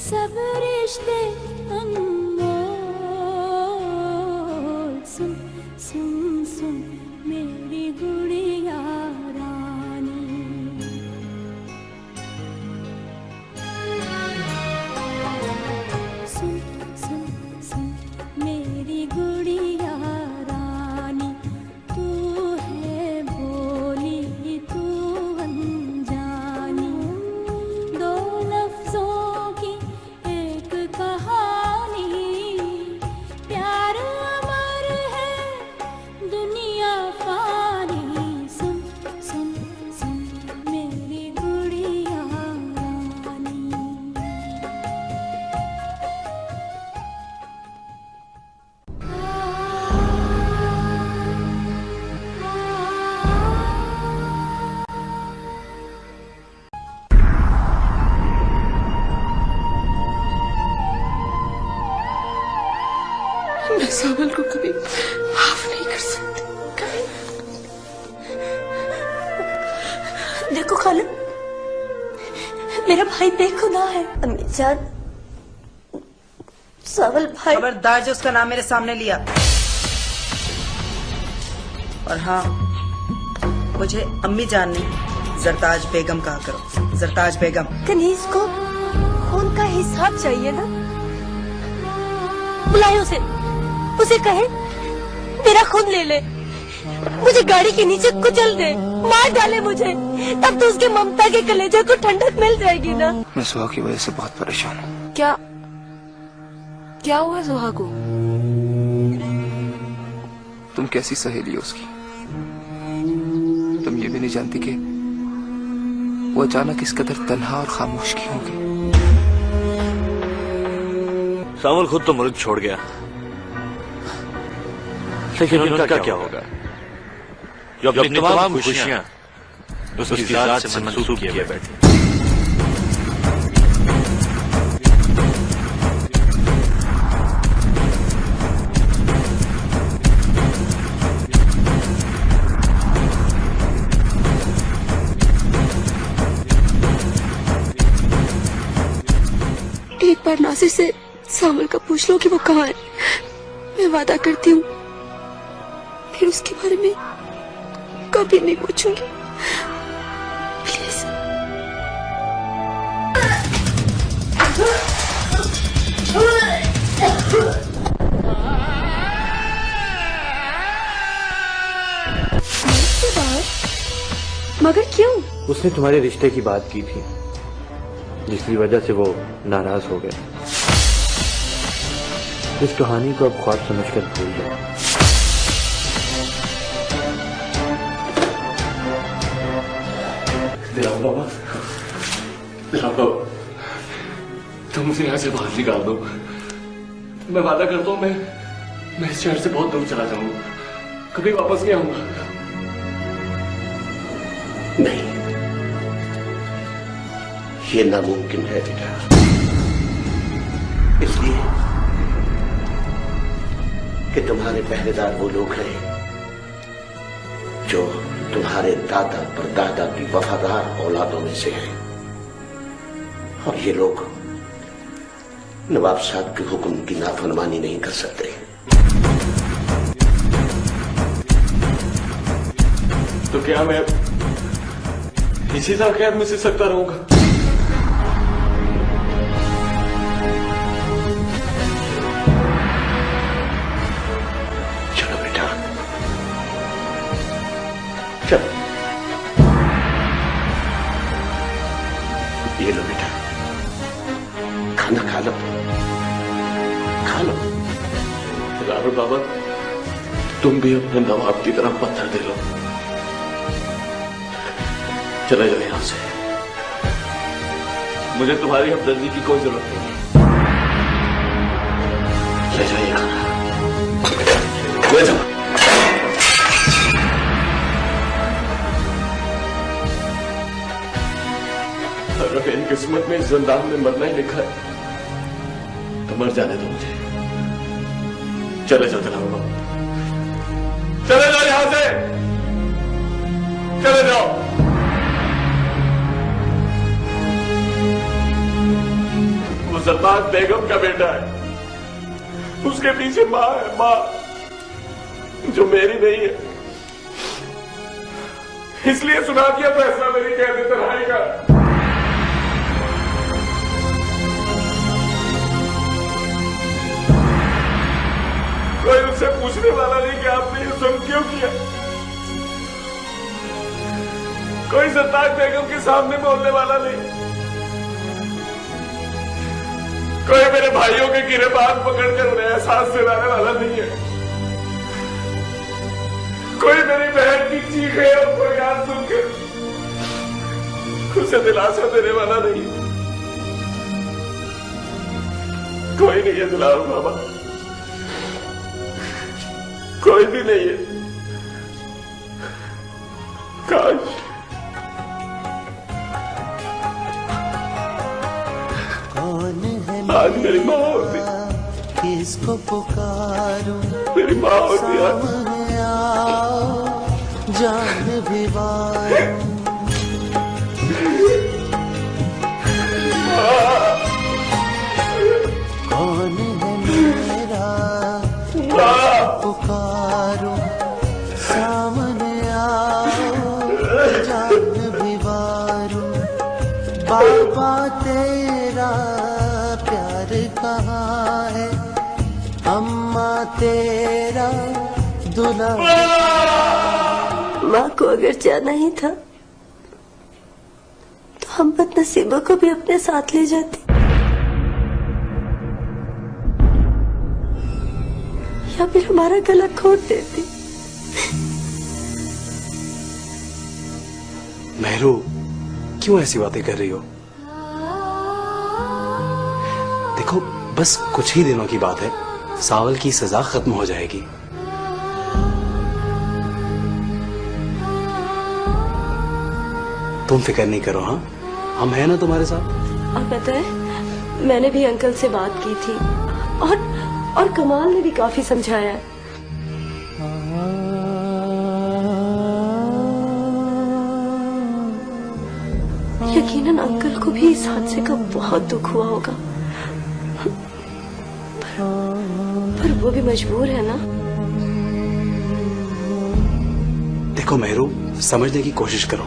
सब रिश्ते अनमोल। सुन सुन सुन मेरी गुड़िया रानी। सुन सुन सुन मेरी गुड़िया रानी। तू है भोली तू अनजानी। दो लफ्जों की एक कहानी। प्यार अमर है दुनिया फानी। सुन सुन सुन मेरी गुड़िया रानी। मैं सावल को कभी माफ नहीं कर सकती, कभी। देखो खालिद, मेरा भाई बेगुनाह है। अम्मी जान, सावल भाई। खबरदार जो उसका नाम मेरे सामने लिया। और हाँ, मुझे अम्मी जान नहीं, जरताज बेगम कहा करो। जरताज बेगम। कनीज को खून का हिसाब चाहिए ना। बुलाए उसे कहे मेरा खून ले ले, मुझे गाड़ी के नीचे कुचल दे, मार डाले मुझे, तब तो उसके ममता के कलेजे को ठंडक मिल जाएगी ना। मैं सुहा की वजह से बहुत परेशान हूँ। क्या हुआ सुहा को? तुम कैसी सहेली हो उसकी? तुम ये भी नहीं जानती कि वो अचानक इस कदर तन्हा और खामोश क्यों हो गई। सावल खुद तो मुल्क छोड़ गया, लेकिन उनका क्या होगा जो अपनी तमाम खुशियां उसकी जात से मंसूब किए बैठे। एक बार नासिर से सावल का पूछ लो कि वो कहाँ है। मैं वादा करती हूँ फिर उसके बारे में कभी नहीं पूछूंगी, प्लीज। मगर क्यों? उसने तुम्हारे रिश्ते की बात की थी, जिसकी वजह से वो नाराज हो गया। इस कहानी को अब ख्वाब समझकर भूल जाओ। दिलाओ बाबा, तुम मुझे यहाँ से बाहर निकाल दो। मैं वादा करता हूँ मैं इस शहर से बहुत दूर चला जाऊंगा, कभी वापस नहीं आऊंगा। नहीं, ये नामुमकिन है बेटा। इसलिए कि तुम्हारे पहरेदार वो लोग हैं जो तुम्हारे दादा परदादा की वफादार औलादों में से हैं, और ये लोग नवाब साहब के हुक्म की नाफरमानी नहीं कर सकते। तो क्या मैं इसी तरह कैद में से सकता रहूंगा? चलो बेटा, चलो। ये लो बेटा, खाना खा लो, खा लो। राहुल बाबा, तुम भी अपने नवाब की तरफ पत्थर दे लो। चले जाओ यहां से, मुझे तुम्हारी हमदर्दी की कोई जरूरत नहीं है। ले जाइए खाना, ले जाओ। अगर मेरी किस्मत में इस जिंदान में मरना ही लिखा है तो मर जाने दो मुझे। चले जाओ जनाब बाबा, चले जाओ यहां से, चले जाओ। जरदाद बेगम का बेटा है, उसके पीछे माँ है, माँ जो मेरी नहीं है। इसलिए सुना दिया फैसला मेरी कैद तन्हाई का। कोई उससे पूछने वाला नहीं कि आपने ये जुल्म क्यों किया। कोई जरदाद बेगम के सामने बोलने वाला नहीं। कोई मेरे भाइयों के गिरेबान पकड़कर उन्हें एहसास दिलाने वाला नहीं है। कोई मेरी बहन की चीखें और फरियाद सुनकर उसे दिलासा देने वाला नहीं। कोई नहीं है दिलावर बाबा, कोई भी नहीं है। काश आज मेरी माँ होती, किसको पुकारूं, मेरी माँ होती आज। जान भी वारूं, कौन है मेरा पुकारूं, सामने आओ जान भी वारूं। बाबा तेरा प्यार कहाँ है, अम्मा तेरा दुल्हा। माँ को अगर जाना ही था तो हम बदनसीबों को भी अपने साथ ले जाते, या फिर हमारा गला घोट देती। मेहरू, क्यों ऐसी बातें कर रही हो? देखो, बस कुछ ही दिनों की बात है, सावल की सजा खत्म हो जाएगी। तुम फिक्र नहीं करो, हाँ, हम हैं ना तुम्हारे साथ। और पता है, मैंने भी अंकल से बात की थी और कमाल ने भी काफी समझाया है। यकीनन अंकल को भी इस हादसे का बहुत दुख हुआ होगा, पर वो भी मजबूर है ना। देखो मेहरू, समझने की कोशिश करो।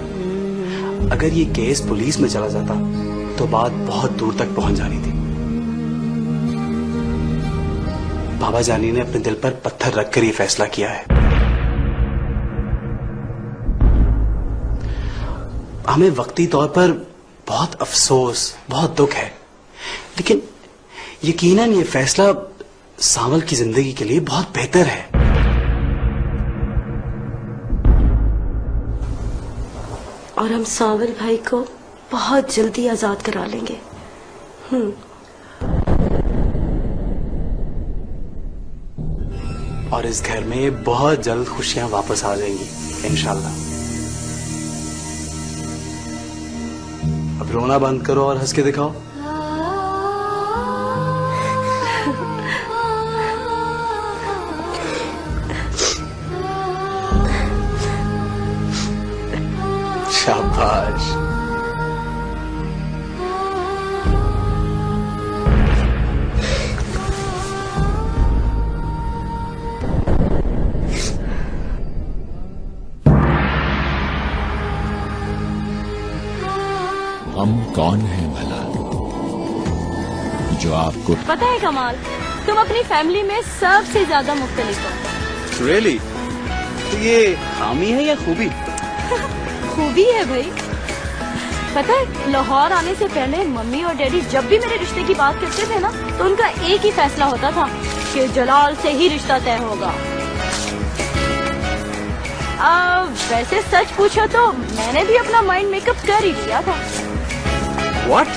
अगर ये केस पुलिस में चला जाता तो बात बहुत दूर तक पहुंच जानी थी। बाबा जानी ने अपने दिल पर पत्थर रखकर ये फैसला किया है। हमें वक्ती तौर पर बहुत अफसोस, बहुत दुख है, लेकिन यकीनन ये फैसला सावल की जिंदगी के लिए बहुत बेहतर है। और हम सावल भाई को बहुत जल्दी आजाद करा लेंगे। और इस घर में बहुत जल्द खुशियां वापस आ जाएंगी इंशाल्लाह। अब रोना बंद करो और हंस के दिखाओ। शाबाश। हम कौन हैं भला जो आपको पता है कमाल, तुम अपनी फैमिली में सबसे ज्यादा मुख्तलिफ हो। Really? तो ये खामी है या खूबी? खूबी है भाई। पता है, लाहौर आने से पहले मम्मी और डैडी जब भी मेरे रिश्ते की बात करते थे ना, तो उनका एक ही फैसला होता था कि जलाल से ही रिश्ता तय होगा। वैसे सच पूछो तो मैंने भी अपना माइंड मेकअप कर ही लिया था। What?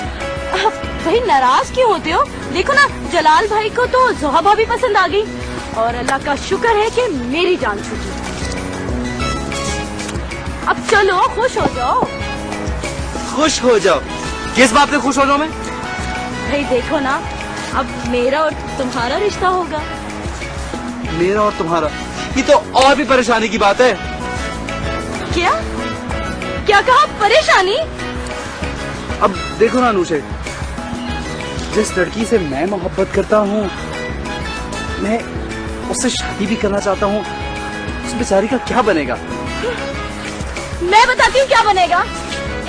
भाई नाराज क्यों होते हो? देखो ना, जलाल भाई को तो जोहा भाभी पसंद आ गई और अल्लाह का शुक्र है कि मेरी जान छूटी। अब चलो खुश हो जाओ। खुश हो जाओ? किस बात पे खुश हो जाऊं मैं? भाई देखो ना, अब मेरा और तुम्हारा रिश्ता होगा। मेरा और तुम्हारा? ये तो और भी परेशानी की बात है। क्या क्या कहा? परेशानी? अब देखो ना अनुषे, जिस लड़की से मैं मोहब्बत करता हूँ, मैं उससे शादी भी करना चाहता हूँ, उस बेचारी का क्या बनेगा? मैं बताती हूँ क्या बनेगा।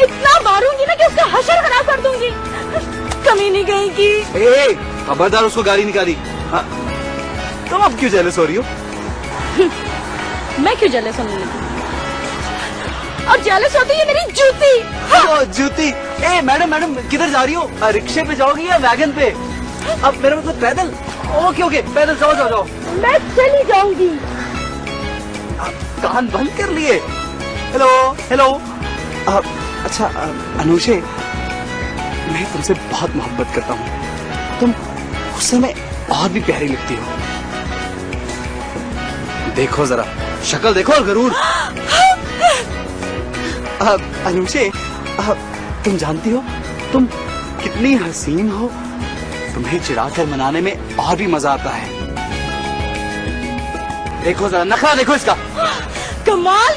इतना मारूंगी ना कि उसका हशर खराब कर दूंगी। कमी नहीं कहेगी। खबरदार, उसको गाली निकाली। हाँ, तुम अब क्यों जेलस हो रही हो? मैं क्यों जेलस होने लगी? और जेलस होती है मेरी जूती। हाँ। जूती? मैडम किधर जा रही हो? रिक्शे पे जाओगी या वैगन पे? अब मेरा मतलब पैदल? ओके पैदल जाओ। मैं चली जाऊंगी। कान बंद कर लिए? हेलो। अच्छा अनुषे, मैं तुमसे बहुत मोहब्बत करता हूँ। तुम उस समय और भी प्यारी लगती हो। देखो जरा, शक्ल देखो और गरूर। अनुषे, तुम जानती हो तुम कितनी हसीन हो। तुम्हें चिढ़ाकर मनाने में और भी मजा आता है। देखो जरा, नखरा देखो इसका। कमाल।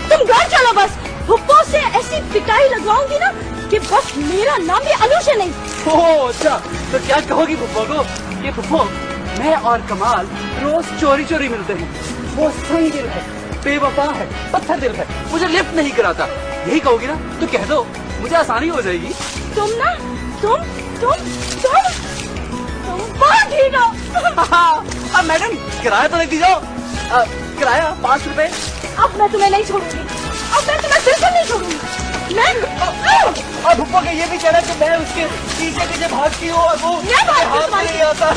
तुम घर चलो बस। फुप्पो से ऐसी पिटाई लगवाऊंगी ना कि बस मेरा नाम भी अनुषा नहीं। ओह अच्छा, तो क्या कहोगी फुप्पो को? ये फुप्पो, मैं और कमाल रोज चोरी मिलते हैं। वो सही दिल है, बेवफा है, पत्थर दिल है, मुझे लिफ्ट नहीं कराता। यही कहोगी ना तो कह दो, मुझे आसानी हो जाएगी। तुम बहुत ठीक हो। अब मैडम किराया तो नहीं दी जाओ। किराया 5 रुपए। अब मैं तुम्हें नहीं छोड़ूंगी। अब मैं तुम्हें बिल्कुल नहीं छोड़ूंगी। और भुप्पो के ये भी कह रहा है कि मैं उसके पीछे भागती हूँ और वो हाथ नहीं आता।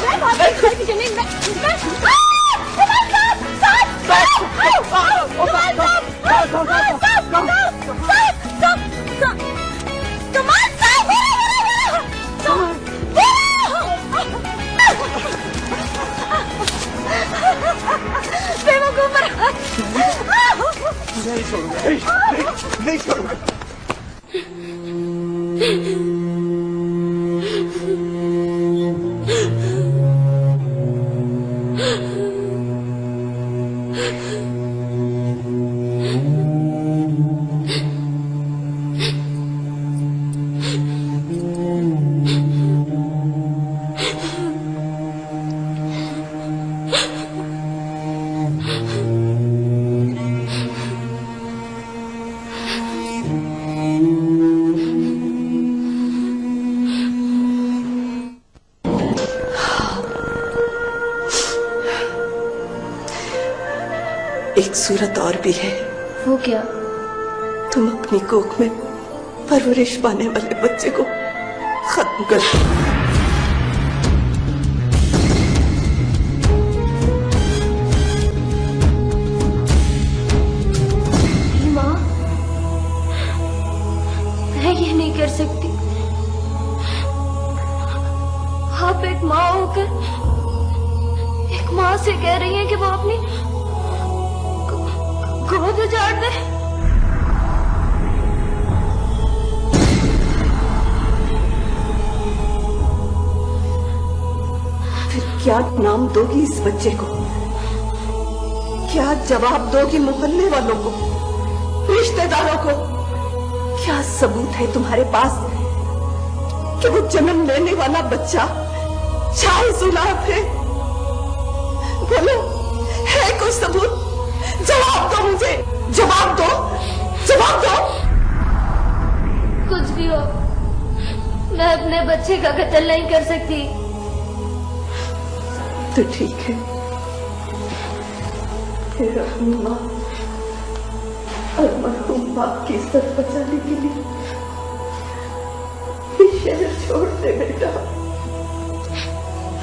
नहीं छोड़ूंगा। एक सूरत और भी है। वो क्या? तुम अपनी कोख में परवरिश पाने वाले बच्चे को खत्म कर दो। माँ, मैं ये नहीं कर सकती। आप एक माँ होकर एक माँ से कह रही हैं कि वो अपनी गोद उजाड़ दे। फिर क्या नाम दोगी इस बच्चे को? क्या जवाब दोगी मोहल्ले वालों को, रिश्तेदारों को? क्या सबूत है तुम्हारे पास कि वो जन्म लेने वाला बच्चा शाहज़ुलाब है? बोलो, है कोई सबूत? जवाब दो मुझे, जवाब दो। कुछ भी हो, मैं अपने बच्चे का कत्ल नहीं कर सकती। तो ठीक है, फिर अपनी माँ और मरहूम बाप की इज्जत बचाने के लिए ये शहर छोड़ दे बेटा।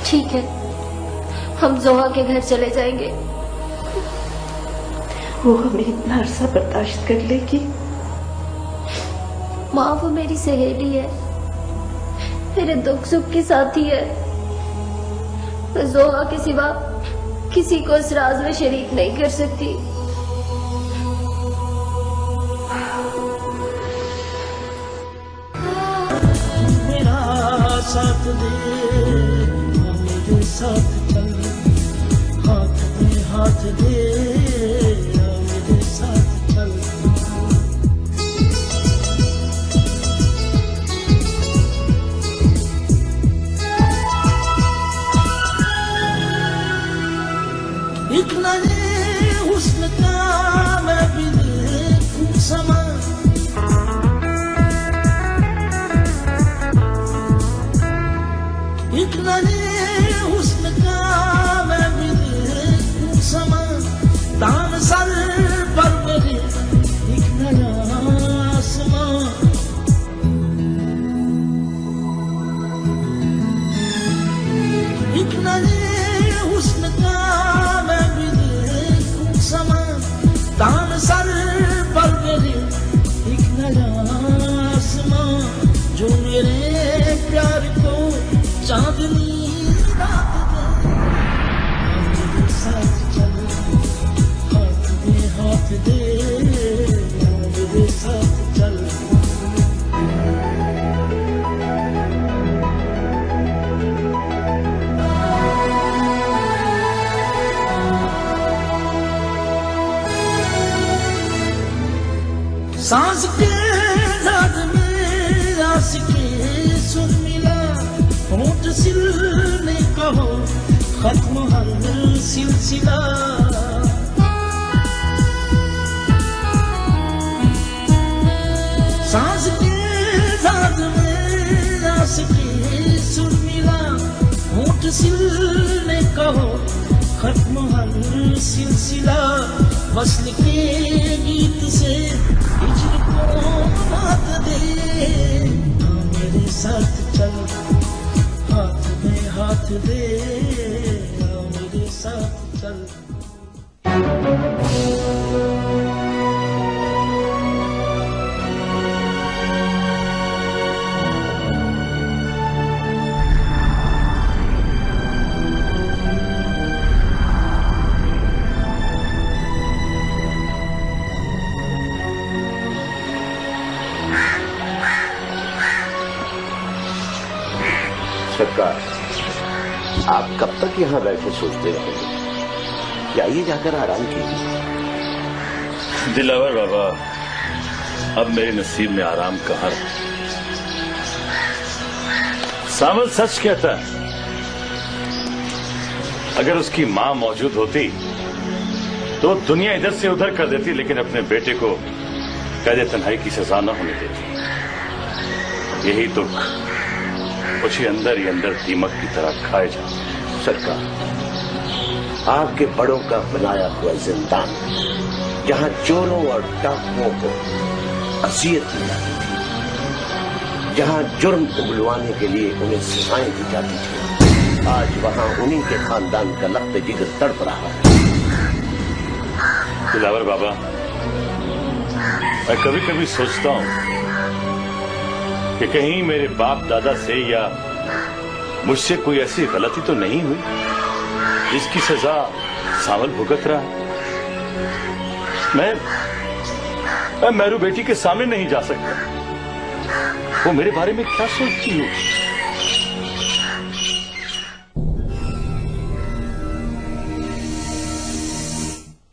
ठीक है, हम जोहा के घर चले जाएंगे। वो हमें इतना अरसा बर्दाश्त कर लेगी? माँ, वो मेरी सहेली है, मेरे दुख सुख की साथी है। मैं जोहा के सिवा किसी को इस राज में शरीक नहीं कर सकती। मेरा साथ दे, मेरे साथ चल, हाथ में हाथ दे, मेरे साथ चल। एक नए हुस्न का मैं भी देखूं समा तान सर पर मेरे एक नया आसमां एक नए हुस्न का मैं भी देखूं समा तान सर पर मेरे एक नया आसमां जो मेरे प्यार को चांदनी रात दे मेरे साथ चल हाथ में हाथ दे मेरे साथ चल सांस के रात में आशिकी सुर मिला होंठ सिलने का हो खत्म हर सिलसिला सांस के रात में आशिकी सुर मिला होंठ सिलने का हो खत्म हर सिलसिला वस्ल के गीत से हिजर को बात दे मेरे साथ चल हाथ में हाथ दे मेरे साथ चल सरकार, आप कब तक यहाँ बैठे सोचते रहेंगे? जाइए जाकर आराम कीजिए। दिलावर बाबा, अब मेरे नसीब में आराम कहाँ रहा। सावल सच कहता है, अगर उसकी मां मौजूद होती तो दुनिया इधर से उधर कर देती, लेकिन अपने बेटे को कैद तन्हाई की सजा न होने देती। यही दुख उसे अंदर ही अंदर दीमक की तरह खाए जा। सरकार, आपके बड़ों का बनाया हुआ जिंदान जहां चोरों और डाकुओं को अजियत दी जाती थी, जहां जुर्म उगलवाने के लिए उन्हें सजाएं दी जाती थी, आज वहां उन्हीं के खानदान का लख्त जिगर तड़प रहा है। दिलावर बाबा, मैं कभी कभी सोचता हूं कि कहीं मेरे बाप दादा से या मुझसे कोई ऐसी गलती तो नहीं हुई जिसकी सजा सावल भुगत रहा है। मैं मेरू बेटी के सामने नहीं जा सकता। वो मेरे बारे में क्या सोचती हो?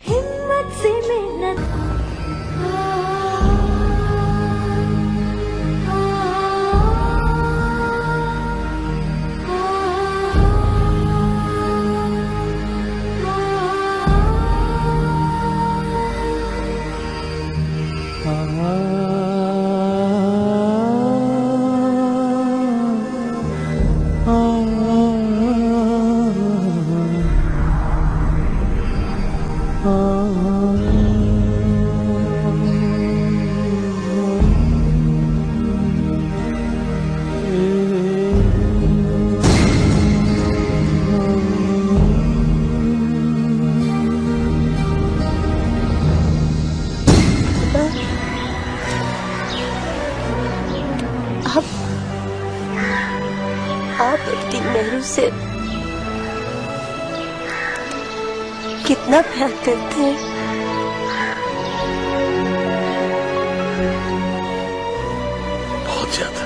हिम्मत से मेहनत आप अपनी मेहरू से कितना प्यार करते हैं? बहुत ज्यादा।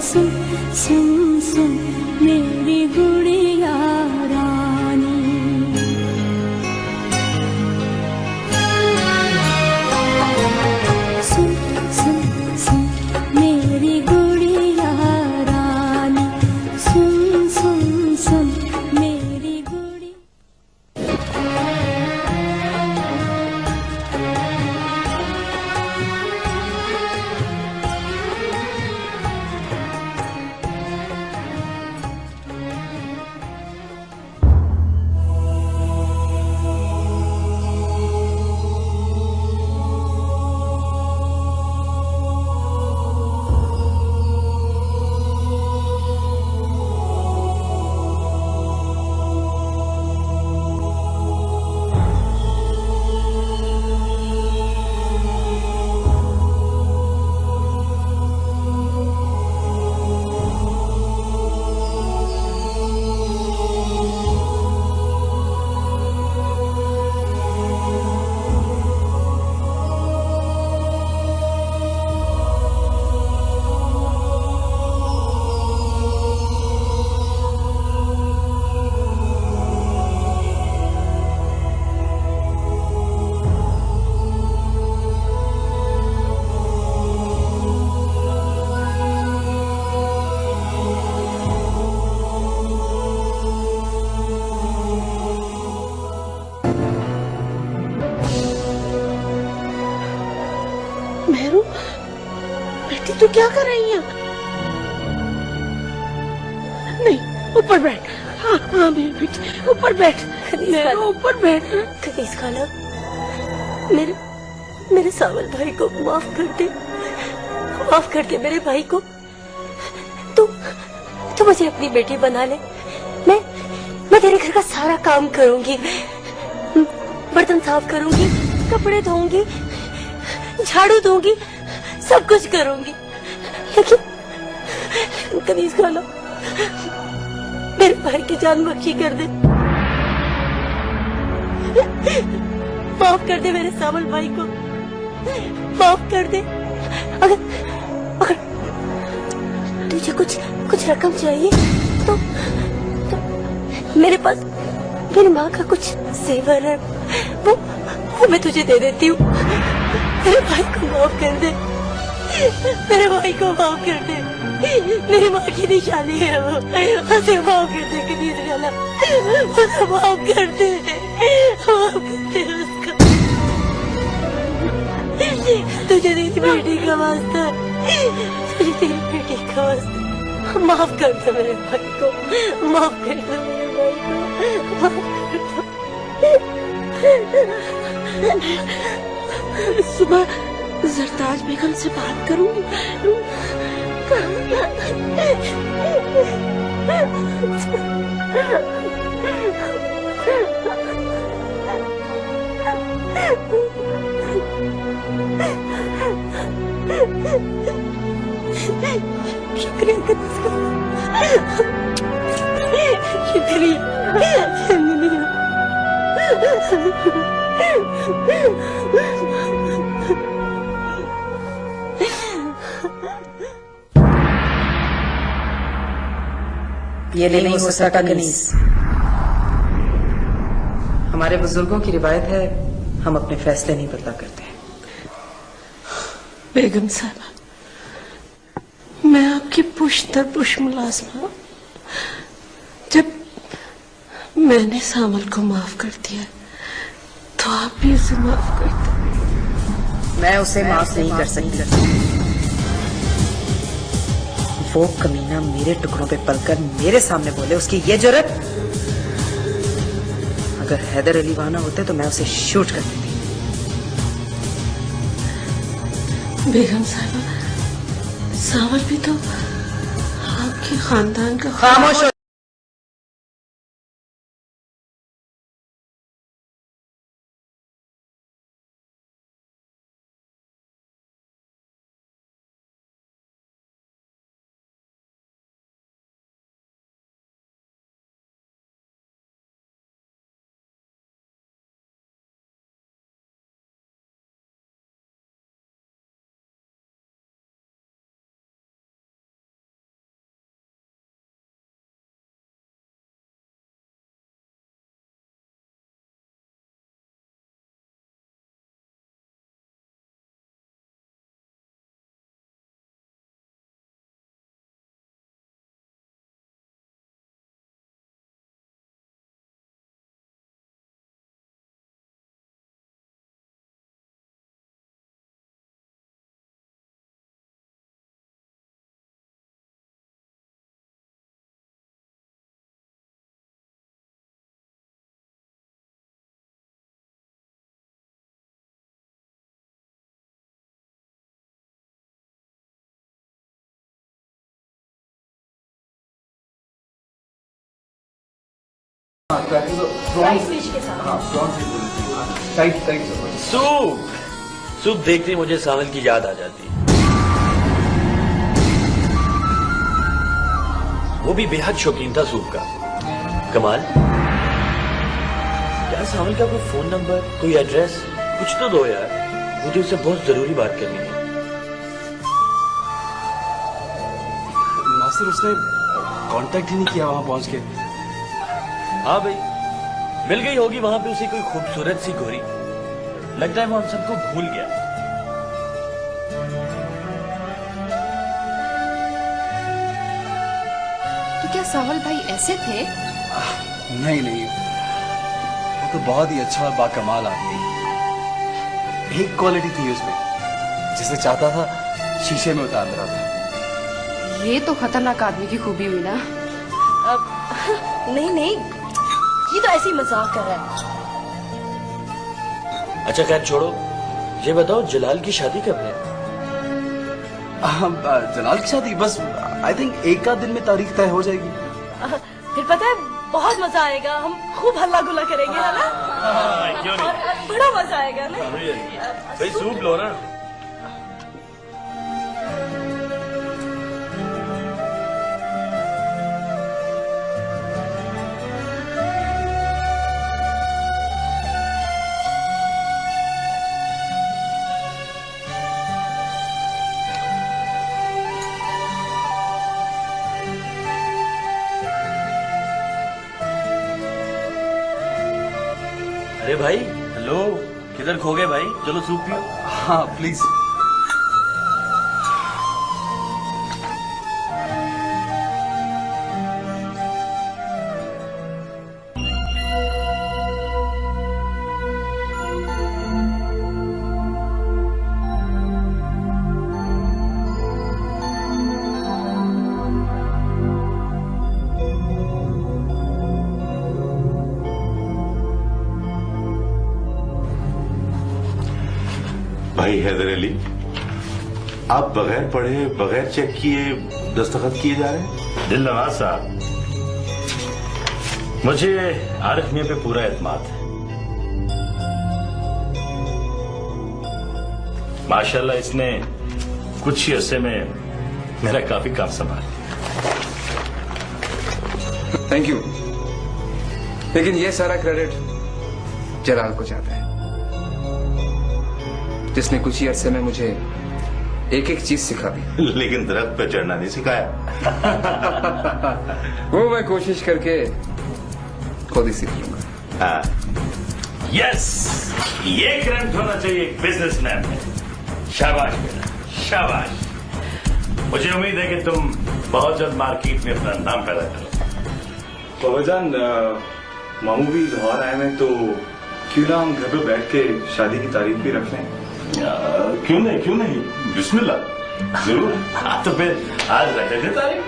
सुन सुन सुन मेरी गुड़िया रानी। सुन सुन सुन मेरी गुड़िया रानी, सुन सुन सुन मेरी गुड़िया। मेहरू, बेटी तू क्या कर रही है? नहीं, ऊपर बैठ। हाँ हाँ मेरी बेटी, ऊपर बैठ। मेहरू, ऊपर बैठ। खदीज खाला, मेरे सावल भाई को माफ कर दे, माफ कर दे मेरे भाई को। तू मुझे अपनी बेटी बना ले। मैं तेरे घर का सारा काम करूंगी, बर्तन साफ करूंगी, कपड़े धोऊंगी, झाड़ू दूंगी, सब कुछ करूंगी। लेकिन कनीज खाला, मेरे भाई की जान बख्शी कर दे, माफ कर दे मेरे सावल भाई को, माफ कर दे। अगर तुझे कुछ रकम चाहिए तो मेरे पास मेरी माँ का कुछ सेवर है, वो मैं तुझे दे देती हूँ। मेरे भाई को माफ कर दे, मेरे भाई को माफ कर दे, मेरी माँ की निशानी है वो, उसे माफ कर दे कनीज खाला, उसे माफ कर दे, माफ कर दे उसको। तुझे तेरी बेटी का वास्ता, तुझे तेरी बेटी का वास्ता, माफ कर दे मेरे भाई को, माफ कर दे मेरे भाई को, माफ कर दे। सुबह जरताज बेगम से बात करूंगी। शुक्रिया ये नहीं हो सकता कनीज। हमारे बुजुर्गों की रिवायत है, हम अपने फैसले नहीं बदला करते। बेगम साहबा, मैं आपकी पुश्त दर पुश्त मुलाजमा, जब मैंने सामल को माफ कर दिया तो आप भी उसे माफ कर दो। मैं उसे माफ नहीं कर सकती। वो कमीना मेरे टुकड़ों पे पलकर मेरे सामने बोले, उसकी ये जरूरत। अगर हैदर अली वहां होते तो मैं उसे शूट कर देती। बेगम साहबा, सावल भी तो आपके खानदान का खामोश हो। राइस फिश के साथ। हाँ, thank you so much. Soup soup देखते ही मुझे सावन की याद आ जाती है, वो भी बेहद शौकीन था सूप का। कमाल यार, सावन का कोई फोन नंबर, कोई एड्रेस, कुछ तो दो यार, मुझे उससे बहुत जरूरी बात करनी है। नासिर, उसने कांटेक्ट ही नहीं किया वहां पहुंच के। हाँ भाई, मिल गई होगी वहां पे उसे कोई खूबसूरत सी गोरी, लगता है वो हम सबको भूल गया। तो क्या सावल भाई ऐसे थे? नहीं नहीं, वो तो बहुत ही अच्छा और बाकमाल आदमी। एक क्वालिटी थी उसमें, जिसे चाहता था शीशे में उतार रहा था। ये तो खतरनाक आदमी की खूबी हुई ना। अब नहीं नहीं, ये तो ऐसी मजाक कर रहा है। अच्छा खैर छोड़ो, ये बताओ जलाल की शादी कब है? जलाल की शादी बस आई थिंक एक आध दिन में तारीख तय हो जाएगी। फिर पता है बहुत मजा आएगा, हम खूब हल्ला गुल्ला करेंगे, है ना? क्यों नहीं? और बड़ा मजा आएगा ना। भाई सूप लो ना। अरे भाई, हेलो, किधर खो गए भाई? चलो सूप पियो। हाँ प्लीज। भाई हैदर अली, आप बगैर पढ़े, बगैर चेक किए दस्तखत किए जा रहे हैं? दिल नवाज साहब, मुझे आरिफ मियां पे पूरा एतमाद है। माशाल्लाह इसने कुछ ही अरसे में मेरा काफी काम संभाल लिया। थैंक यू, लेकिन ये सारा क्रेडिट जलाल को जाता है, जिसने कुछ ही अरसे में मुझे एक एक चीज सिखा दी। लेकिन दरख्त पे चढ़ना नहीं सिखाया। वो मैं कोशिश करके खुद ही सीख लूंगा। हाँ, यस, ये करंट होना चाहिए एक बिजनेसमैन में। शाबाश बेटा, शाबाश। मुझे उम्मीद है कि तुम बहुत जल्द मार्केट में अपना नाम पैदा करो। बाबाजान, मामू भी लाहौर आए हैं, तो क्यों ना हम घर पे बैठ के शादी की तारीख भी रख लें? क्यों नहीं, क्यों नहीं, बिस्मिल्लाह, जरूर। हाँ तो फिर आज रख लेते तारीख।